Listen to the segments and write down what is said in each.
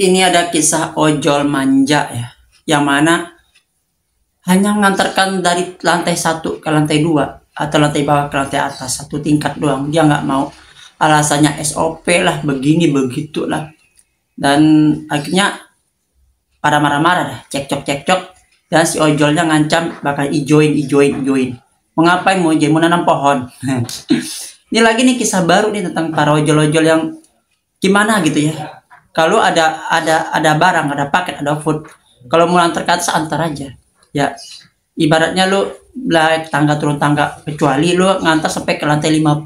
Ini ada kisah ojol manja ya, yang mana hanya mengantarkan dari lantai 1 ke lantai 2 atau lantai bawah ke lantai atas, 1 tingkat doang. Dia nggak mau, alasannya SOP lah, begini begitu lah. Dan akhirnya pada marah-marah dah, cekcok, dan si ojolnya ngancam bakal ijoin. Mau ngapain? Mau nanam pohon. Ini lagi nih kisah baru nih tentang para ojol-ojol yang gimana gitu ya. Kalau ada barang, ada paket, ada food, kalau mau antar ke atas antar aja. Ya, ibaratnya lu naik tangga turun tangga, kecuali lu ngantar sampai ke lantai 50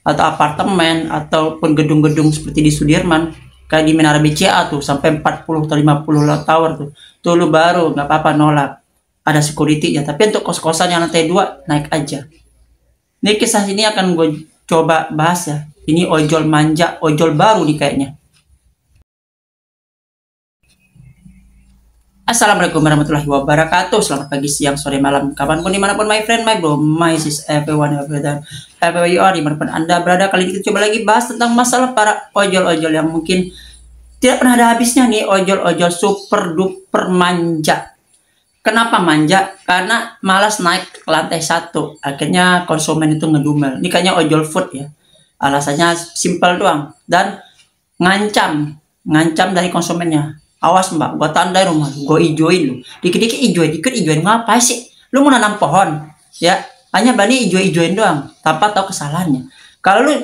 atau apartemen ataupun gedung-gedung seperti di Sudirman, kayak di Menara BCA tuh sampai 40 atau 50 tower tuh lu baru nggak apa-apa nolak, ada security ya. Tapi untuk kos-kosan yang lantai 2 naik aja. Ini kisah ini akan gue coba bahas ya. Ini ojol manja, ojol baru nih kayaknya. Assalamualaikum warahmatullahi wabarakatuh. Selamat pagi, siang, sore, malam, kapanpun, dimanapun, my friend, my bro, my sis, everyone, everywhere you are, dimanapun anda berada. Kali ini kita coba lagi bahas tentang masalah para ojol-ojol yang mungkin tidak pernah ada habisnya nih. Ojol-ojol super duper manja. Kenapa manja? Karena malas naik ke lantai 1. Akhirnya konsumen itu ngedumel. Ini kayaknya ojol food ya. Alasannya simple doang. Dan ngancam dari konsumennya. Awas mbak, gua tandai rumah, gua ijoin lu. Dikit-dikit ijoin. Ngapain sih? Lu mau nanam pohon, ya? Hanya berani ijoin doang, tanpa tahu kesalahannya. Kalau lu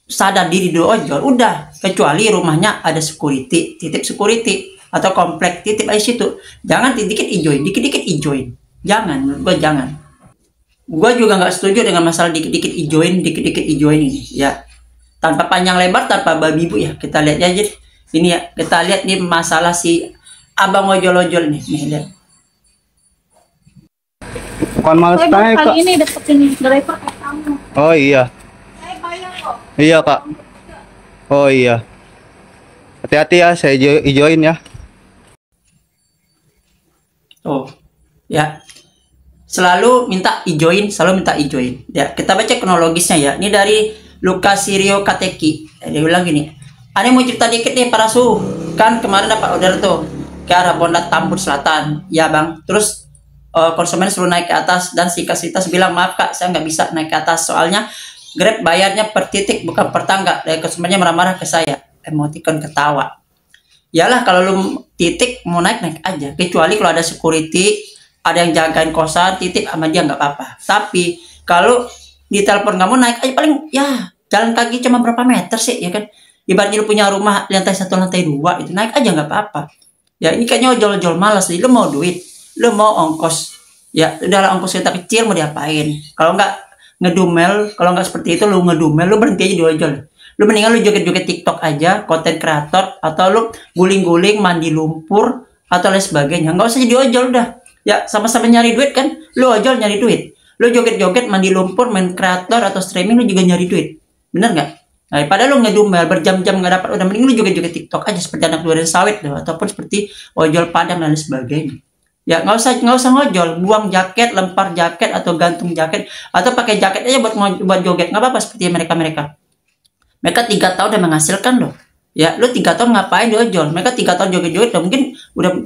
sadar diri dulu ojol, udah. Kecuali rumahnya ada security, titip security atau komplek titip aja situ. Jangan dikit ijoin. Jangan, gua jangan. Gua juga nggak setuju dengan masalah dikit-dikit ijoin ini, ya. Tanpa panjang lebar, tanpa babi bu ya. Kita lihat aja. Ini ya, kita lihat nih masalah si abang ojol-ojol nih lihat. Bukan males naik kak. Ini dapetin driver kayak kamu. Oh iya. Saya bayar kok. Iya kak. Oh iya. Hati-hati ya, saya ijoin ya. Oh ya, selalu minta ijoin. Ya, kita baca kronologisnya ya. Ini dari Lukasirio Kateki. Dia bilang gini. Ada mau cerita dikit nih para su, kan kemarin dapat order tuh ke arah Bondat Tambun Selatan, ya bang. Terus konsumen suruh naik ke atas dan si kasitas bilang maaf kak, saya nggak bisa naik ke atas soalnya Grab bayarnya per titik bukan per tangga. Dan konsumennya marah-marah ke saya, emoticon ketawa. Yalah kalau lu titik mau naik aja, kecuali kalau ada security, ada yang jagain kosan, titip sama dia nggak apa-apa. Tapi kalau di telepon kamu naik aja paling ya jalan kaki cuma berapa meter sih ya kan. Ibaratnya lu punya rumah lantai 1 lantai 2 itu naik aja nggak apa-apa. Ya ini kayaknya ojol-ojol malas nih. Lu mau duit, lu mau ongkos. Ya udahlah ongkos kita kecil mau diapain? Kalau nggak ngedumel, kalau nggak seperti itu lu ngedumel, lu berhenti aja di ojol. Lu mendingan lu joget-joget TikTok aja, konten kreator, atau lu guling-guling mandi lumpur atau lain sebagainya. Nggak usah jadi ojol udah. Ya sama-sama nyari duit kan? Lu ojol nyari duit. Lu joget-joget mandi lumpur, main kreator atau streaming lu juga nyari duit. Bener nggak? Nah, padahal lu ngedumel berjam-jam nggak dapat, udah mending lu joget-joget TikTok aja seperti anak durian sawit tuh, ataupun seperti ojol Padang dan sebagainya. Ya nggak usah ngojol, buang jaket, lempar jaket atau gantung jaket atau pakai jaket aja buat joget, nggak apa-apa seperti mereka. Mereka 3 tahun udah menghasilkan loh. Ya lu 3 tahun ngapain di ojol? Mereka 3 tahun joget-joget, mungkin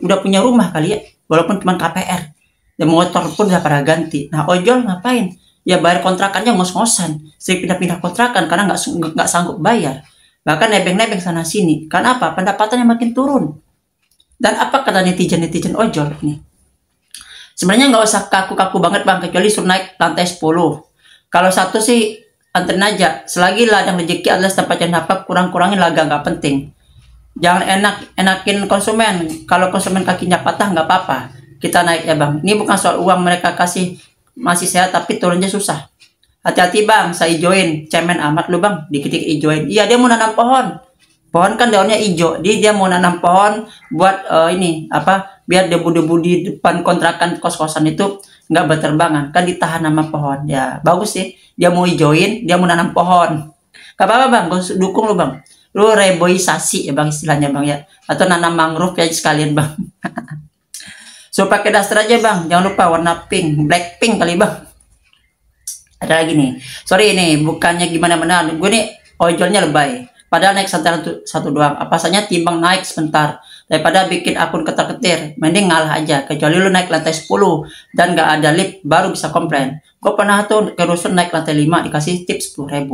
udah punya rumah kali ya, walaupun cuma KPR. Ya motor pun udah pada ganti. Nah ojol ngapain? Ya bayar kontrakannya ngos-ngosan, sering pindah-pindah kontrakan karena nggak sanggup bayar, bahkan nebeng-nebeng sana sini. Karena apa? Pendapatannya makin turun. Dan apa kata netizen ojol nih? Sebenarnya nggak usah kaku-kaku banget bang, kecuali suruh naik lantai 10. Kalau 1 sih anterin aja. Selagi ladang rezeki adalah tempat yang dapat, kurangin laga nggak penting. Jangan enakin konsumen. Kalau konsumen kakinya patah nggak apa-apa, kita naik ya bang. Ini bukan soal uang mereka kasih masih sehat tapi turunnya susah. Hati-hati bang, saya ijoin. Cemen amat lu bang, dikit-dikit ijoin. Iya dia mau nanam pohon kan daunnya hijau. Dia mau nanam pohon buat ini apa, biar debu-debu di depan kontrakan kos-kosan itu nggak berterbangan, kan ditahan sama pohon. Ya bagus sih, dia mau ijoin, dia mau nanam pohon. Gak apa-apa bang, gue dukung lu bang. Lu reboisasi ya bang istilahnya bang ya, atau nanam mangrove ya sekalian bang. So pakai daster aja bang, jangan lupa warna pink, blackpink kali bang. Ada lagi nih, sorry ini bukannya gimana, gue nih ojolnya lebay. Padahal naik satu doang. Apa saja timbang naik sebentar. Daripada bikin akun ketar-ketir. Mending ngalah aja. Kecuali lu naik lantai 10 dan gak ada lift, baru bisa komplain. Gue pernah tuh ke rusun naik lantai 5 dikasih tips 10.000.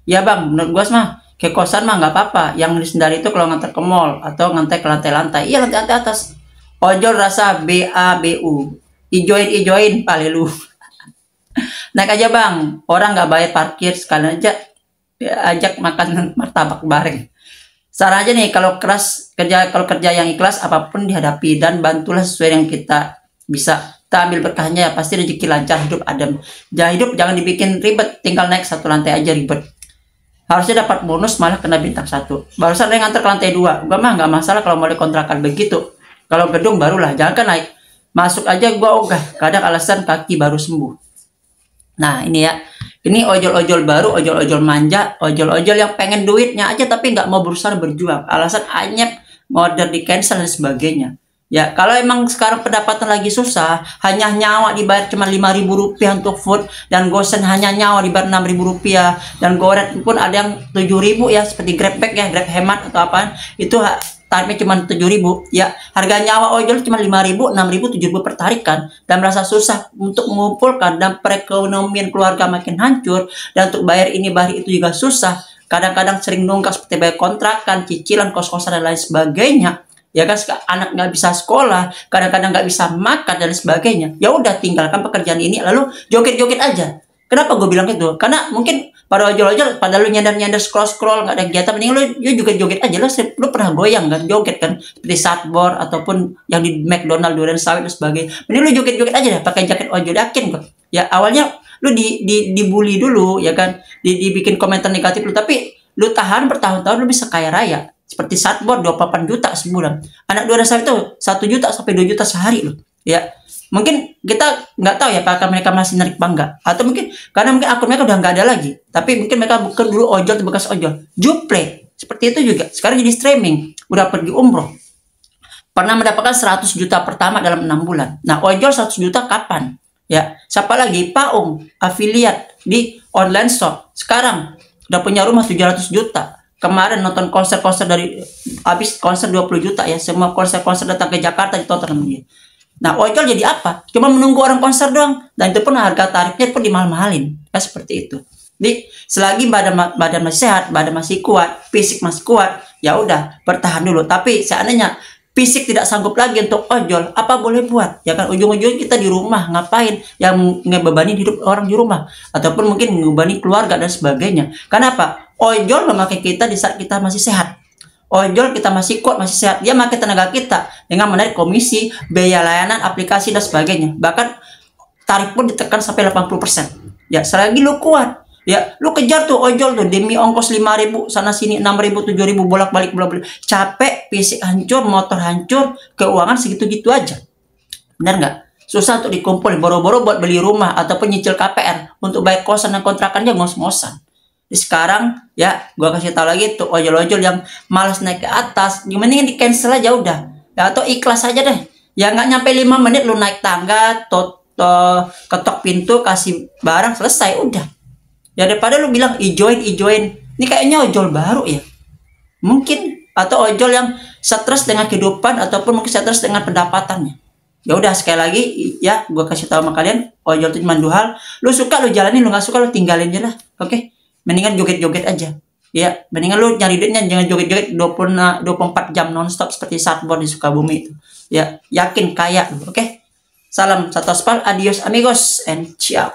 Ya bang, menurut gue mah ke kosan mah nggak apa-apa. Yang di sendiri itu kalau nganter ke mall atau nganter ke lantai-lantai. Iya lantai atas. Ojol rasa BABU. Ijoin palelu. Naik aja bang. Orang nggak bayar parkir sekalian aja ajak makan martabak bareng. Saran aja nih kalau kerja yang ikhlas apapun dihadapi dan bantulah sesuai yang kita bisa. Kita ambil berkahnya ya pasti rezeki lancar, hidup adem. Jangan dibikin ribet, tinggal naik satu lantai aja ribet. Harusnya dapat bonus malah kena bintang 1. Barusan ada yang nganter ke lantai 2. Gua mah nggak masalah kalau mulai kontrakan begitu. Kalau gedung barulah, jangan kan naik. Masuk aja gua ogah, kadang alasan kaki baru sembuh. Nah ini ya. Ini ojol-ojol baru, ojol-ojol manja, ojol-ojol yang pengen duitnya aja tapi nggak mau berusaha berjuang. Alasan anyep, order di cancel dan sebagainya. Ya kalau emang sekarang pendapatan lagi susah, hanya nyawa dibayar cuma Rp5.000 untuk food dan gosen hanya nyawa dibayar Rp6.000 dan goret pun ada yang 7.000 ya seperti Grabback ya, Grab hemat atau apa itu tarifnya cuma 7.000 ya, harga nyawa ojol cuma 5.000, 6.000, 7.000 per tarik kan, dan merasa susah untuk mengumpulkan dan perekonomian keluarga makin hancur dan untuk bayar ini bayar itu juga susah, kadang-kadang sering nunggak seperti bayar kontrakan, cicilan, kos-kosan dan lain sebagainya. Ya kan anak nggak bisa sekolah, kadang-kadang nggak bisa makan dan sebagainya. Ya udah tinggalkan pekerjaan ini lalu joget-joget aja. Kenapa gue bilang gitu? Karena mungkin pada ojol-ojol pada lu nyandar scroll nggak ada kegiatan, mending lu joget-joget aja. Lu pernah goyang kan, joget kan seperti Satbor ataupun yang di McDonald durian sawit dan sebagainya. Mending lu joget-joget aja deh pakai jaket ojol, yakin kok. Ya awalnya lu dibully dulu ya kan, dibikin komentar negatif lu, tapi lu tahan bertahun-tahun lu bisa kaya raya. Seperti Satbor 28 juta sebulan. Anak durian sawit itu 1 juta sampai 2 juta sehari loh. Ya. Mungkin kita nggak tahu ya apakah mereka masih narik bangga atau mungkin karena mungkin akun mereka udah nggak ada lagi, tapi mungkin mereka bukan dulu ojol atau bekas ojol. Juple seperti itu juga sekarang jadi streaming, udah pergi umroh, pernah mendapatkan 100 juta pertama dalam 6 bulan. Nah ojol 100 juta kapan ya? Siapa lagi? Paung afiliat di online shop sekarang udah punya rumah 700 juta. Kemarin nonton konser dari habis konser 20 juta ya, semua konser datang ke Jakarta ditonton sama dia. Nah, ojol jadi apa? Cuma menunggu orang konser doang. Dan itu pun harga tarifnya pun dimahal-mahalin. Ya, seperti itu. Jadi, selagi badan masih sehat, badan masih kuat, fisik masih kuat, ya udah, bertahan dulu. Tapi seandainya fisik tidak sanggup lagi untuk ojol, apa boleh buat? Ya kan, ujung-ujungnya kita di rumah, ngapain? Yang ngebebani hidup orang di rumah. Ataupun mungkin ngebebani keluarga dan sebagainya. Kenapa? Ojol memakai kita di saat kita masih sehat. Ojol kita masih kuat, masih sehat. Dia pakai tenaga kita dengan menarik komisi, biaya layanan, aplikasi, dan sebagainya. Bahkan tarif pun ditekan sampai 80%. Ya, selagi lu kuat. Ya, lu kejar tuh ojol tuh demi ongkos 5.000 sana sini 6.000 7.000 bolak-balik. Capek, fisik hancur, motor hancur, keuangan segitu-gitu aja. Benar nggak? Susah untuk dikumpul, boro-boro buat beli rumah ataupun nyicil KPR untuk bayar kosan dan kontrakannya ngos-ngosan. Sekarang ya gua kasih tahu lagi tuh ojol-ojol yang malas naik ke atas, mendingan di cancel aja udah ya, atau ikhlas aja deh ya, nggak nyampe 5 menit lu naik tangga ketok pintu kasih barang selesai udah ya, daripada lu bilang ijoin ini kayaknya ojol baru ya mungkin, atau ojol yang stres dengan kehidupan ataupun mungkin stres dengan pendapatannya. Ya udah sekali lagi ya gua kasih tahu sama kalian, ojol itu cuma 2 hal, lu suka lu jalanin, lu nggak suka lu tinggalin aja lah. Oke? Mendingan joget-joget aja. Ya, mendingan lu nyari duitnya jangan joget-joget 24 jam nonstop seperti Satbor di Sukabumi itu. Ya, yakin kaya lu, oke? Salam satu aspal, adios amigos and ciao.